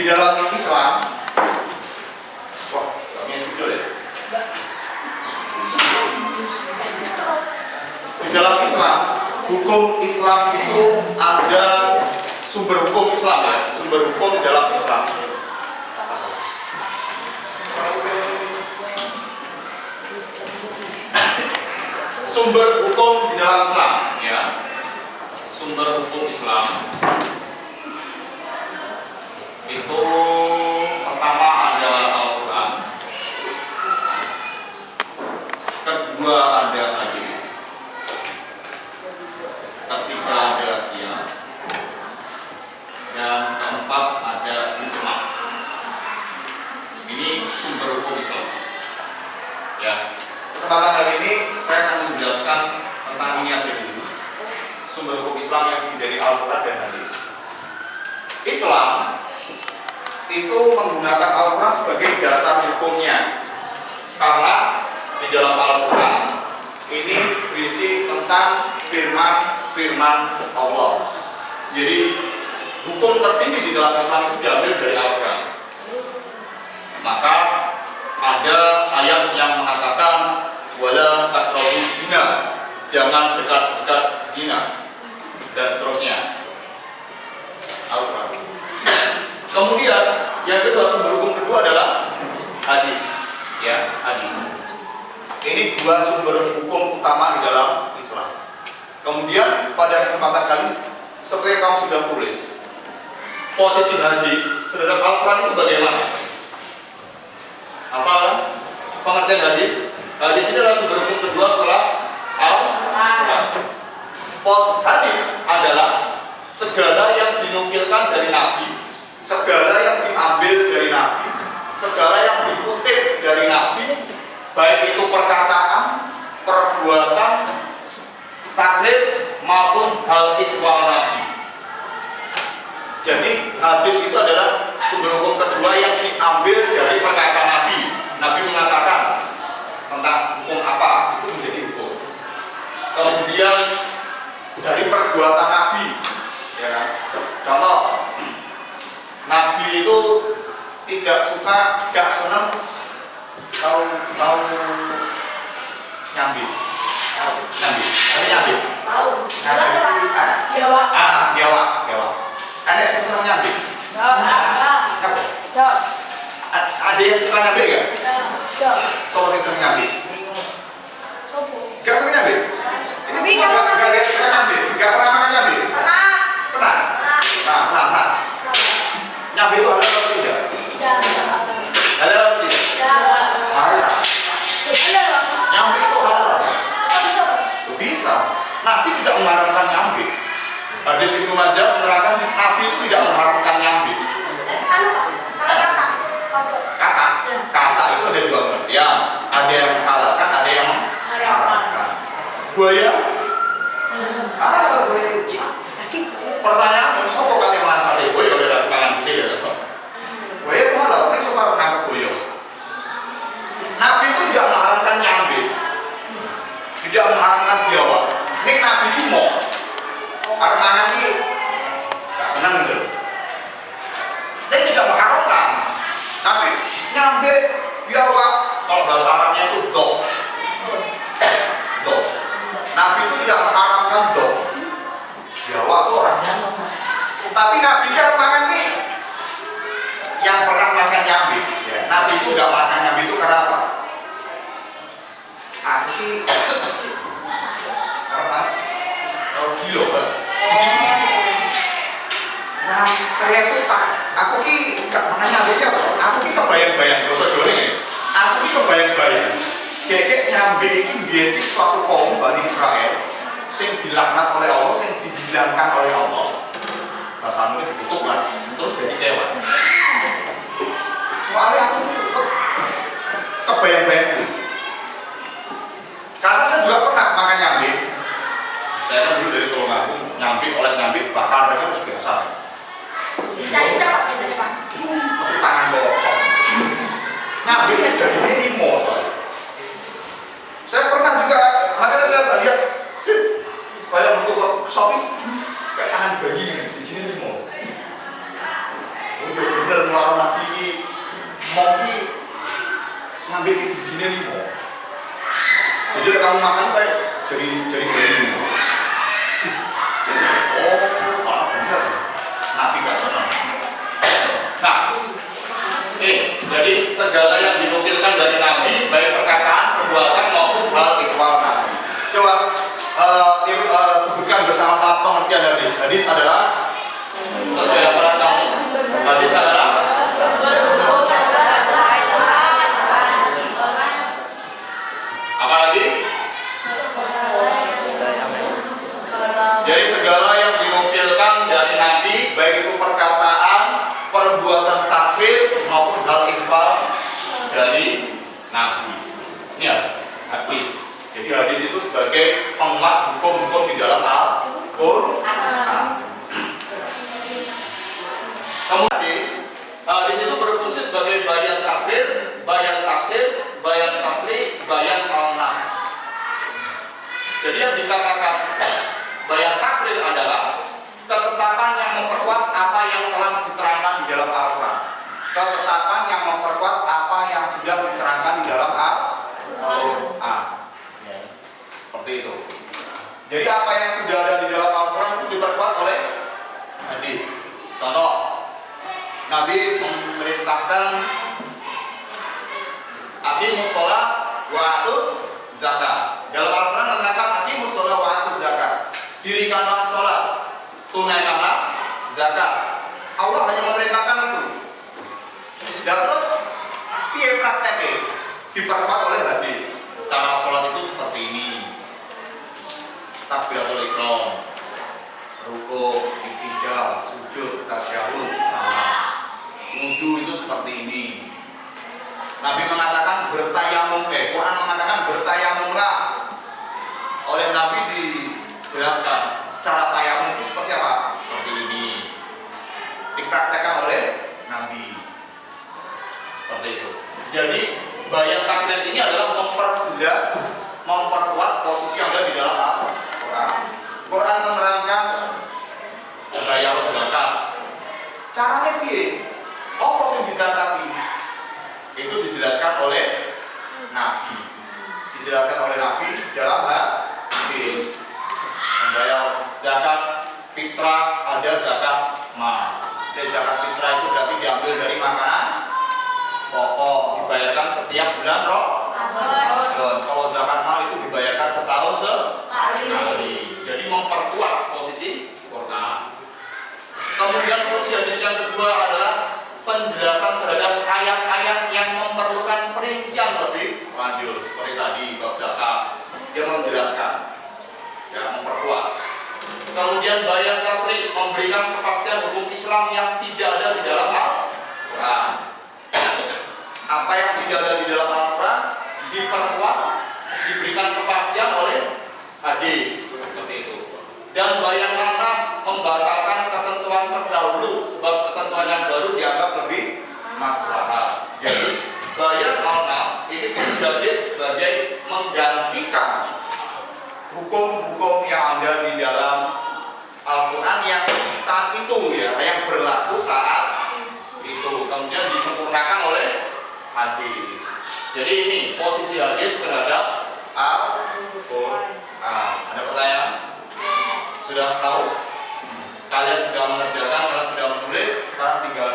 di dalam Islam, wah, gak punya studio ya. Di dalam Islam, hukum Islam itu ada sumber hukum Islam ya, sumber hukum dalam Islam. Sumber hukum di dalam Islam ya. Sumber hukum Islam itu pertama ada Al-Quran, kedua ada hadis, ketiga ada qiyas, dan keempat ada ijma'. Ini sumber hukum Islam ya. Kesempatan hari ini saya akan menjelaskan tentang ini aja dulu, sumber hukum Islam yang dari Al-Quran dan hadis. Islam itu menggunakan Al-Quran sebagai dasar hukumnya, karena di dalam Al-Quran ini berisi tentang firman Allah. Jadi hukum tertinggi di dalam Islam itu diambil dari Al-Quran. Maka ada ayat yang mengatakan wala taqrabuz zina, jangan dekat-dekat zina, dan seterusnya. Al-Quran. Kemudian yang kedua, sumber hukum kedua adalah hadis ya, hadis. Ini dua sumber hukum utama di dalam Islam. Kemudian pada kesempatan kali, seperti yang kamu sudah tulis, posisi hadis terhadap Al-Quran itu bagaimana? Apa pengertian hadis? Hadis ini adalah sumber hukum kedua setelah Al-Quran. Pos hadis adalah segala yang dinukilkan dari Nabi, segala yang diambil dari Nabi, segala yang dikutip dari Nabi, baik itu perkataan, perbuatan, taklid maupun hal ikhwal Nabi. Jadi hadis itu adalah sumber hukum kedua yang diambil dari perkataan Nabi. Nabi mengatakan tentang hukum apa, itu menjadi hukum. Kemudian dari perbuatan Nabi, ya kan? Contoh, Nabi itu tidak suka, gak senang tahu nyambi. Ada nyambi? Tahu. Biawak. Biawak. Ada yang senang nyambi? Ada yang suka nyambi gak? Coba yang senang nyambi? Gak senang nyambi? Ini semua gak ada yang suka nyambi? Gak pernah makan nyambi? Pernah? Nah. Nyambi itu halal atau tidak? Halal atau tidak? Halal. Nyambi itu halal. Bisa. Nabi tidak mengharamkan nyambi. Hadis Ibnu Majah menerangkan Nabi itu tidak mengharamkan nyambi. Kata itu ada dua pengertian. Ada yang menghalalkan, ada yang mengharamkan. Buaya? Halal buaya. Pertanyaan, siapa kata yang malah sate buaya udah ada pangan gede ya? Buaya itu halal, ini siapa nangkep buaya? Nabi itu tidak mengharamkan nyambi, tidak mengharamkan biawak. Ini Nabi itu mau karena ini gak senang gitu. Dia tidak mengharamkan, tapi nyambi biawak, kalau bahasa Arabnya itu dok. Nabi itu tidak mengharamkan dok. Biawak itu orang. Tapi Nabi kan makan nih yang pernah makan nyambi. Ya, Nabi itu gak makan nyambi itu karena apa? Karena gila kan? Nah, saya itu aku ki gak pernah nyambinya kok. Aku ki kebayang-bayang dosa jore. Aku ki kebayang-bayang. Kayak nyambi itu biar suatu kaum Bani Israel sing dilaknat oleh Allah, sing dihilangkan oleh Allah. Bahasa ini ditutup lah, terus jadi kewan. Soalnya aku kebayang-bayang. Karena saya juga pernah makan nyambi. Saya kan dulu dari Tulungagung, nyambi bakar itu harus biasa. Dicari-cari biasanya Pak. Tangan gosong. Nyambi jadi limo soalnya. Saya pernah juga, makanya saya lihat, kayak bentuk sapi kayak tangan bayi di sini limo. Udah bener jadi bayi. Oh, malah benar. Nabi gak senang. Nah, ini jadi segala yang dinukilkan dari Nabi, baik perkataan, perbuatan maupun hal ihwal Nabi. Coba sebutkan bersama-sama pengertian hadis. Hadis adalah sesuai aturan kamu. Hadis adalah apa lagi? Jadi segala yang dinukilkan dari Nabi, baik itu perkataan, perbuatan takrir maupun hal ihwal dari Nabi. Ini ya, hadis. Jadi hadis itu sebagai penguat hukum-hukum di dalam Al-Quran. Kemudian hadis itu berfungsi sebagai bayan takrir, bayan tafsir, bayan tasri, bayan al-nas. Jadi yang dikatakan bayan takrir adalah ketetapan yang memperkuat apa yang telah diterangkan di dalam Al-Quran. Ketetapan yang memperkuat apa yang sudah diterangkan di dalam Al-Quran. Seperti itu. Jadi apa yang sudah ada di dalam Al-Quran itu diperkuat oleh hadis. Contoh, Nabi memerintahkan aqimus shalah wa atuz zakat. Dalam Al-Quran menerangkan aqimus shalah wa atuz zakat. Dirikanlah sholat, tunaikanlah zakat. Allah hanya memerintahkan itu. Dan terus piye prakteknya? Diperkuat oleh hadis. Cara sholat itu seperti ini. Takbiratul ihram, rukuk, iktidal, sujud, tasyahud, salam. Wudu itu seperti ini. Nabi mengatakan bertayamum, Quran mengatakan bertayamumlah. Oleh Nabi dijelaskan cara tayamum itu seperti apa? Seperti ini. Dipraktekkan oleh Nabi. Seperti itu. Jadi bayan takrir ini adalah memperjelas, memperkuat posisi yang ada di dalam Al-Quran. Quran menerangkan bayar zakat. Caranya piye? Apa sing dizakati? Itu dijelaskan oleh Nabi. Dijelaskan oleh Nabi dalam hadis. Membayar zakat fitrah, ada zakat mal. Dan zakat fitrah itu berarti diambil dari makanan pokok, dibayarkan setiap bulan Ramadan. Kalau zakat mal itu dibayarkan setahun sekali. Jadi memperkuat posisi Quran. Kemudian fungsi hadis yang kedua adalah penjelasan terhadap ayat-ayat yang memerlukan perincian lebih lanjut. Seperti tadi bab zakat, dia menjelaskan, ya, memperkuat. Kemudian bayan tasri, memberikan kepastian hukum Islam yang tidak ada di dalam Al-Quran. Apa yang tidak ada di dalam Al-Quran diperkuat, diberikan kepastian oleh hadis, seperti itu. Dan bayan al-nas, membatalkan ketentuan terdahulu, sebab ketentuan yang baru dianggap lebih maslahat. Jadi bayan al-nas ini menjadi sebagai menggantikan hukum-hukum yang ada di dalam Al-Quran yang saat itu, ya, yang berlaku saat itu, kemudian disempurnakan oleh hadis. Jadi ini posisi hadis terhadap Al-Quran. Ada pertanyaan? Sudah tahu? Kalian sudah mengerjakan, kalian sudah menulis, sekarang tinggal